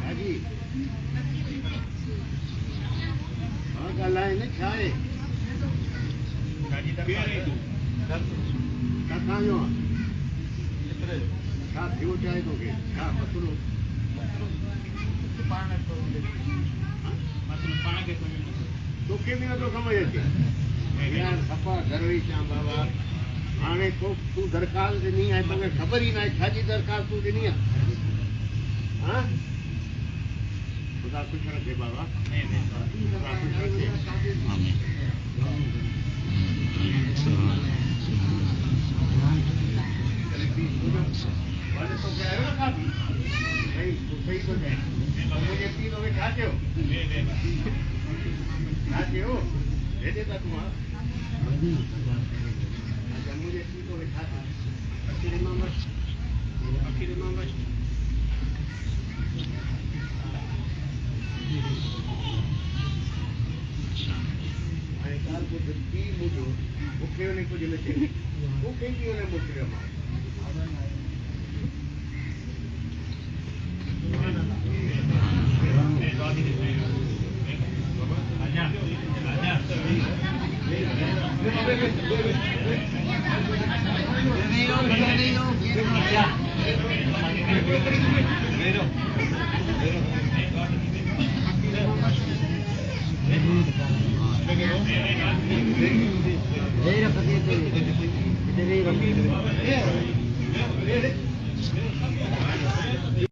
हाजी हाँ ॻाल्हाए न छा आहे कथां जो छा थियो चाहे तोखे छा मसलो तोखे बि नथो समझ अचे यार सफ़ा घर वेही श्याम बाबा हाणे तूं दरख़्वास्त ॾिनी आहे तोखे ख़बर ई न आहे छाजी दरख़्वास्त तूं ॾिनी आहे हाँ खुदा खुश रखे बाबा खुदा खुश रखे तो क्या है ना काफी नहीं तो सही तो है मुझे तीन हो गए खाते हो दे देता तुम्हारा अच्छा मुझे तीन हो गए खाते आखिर इमाम अरे काल को दी मुझे ओके होने को जले चाहिए ओके की होने मुझे नहीं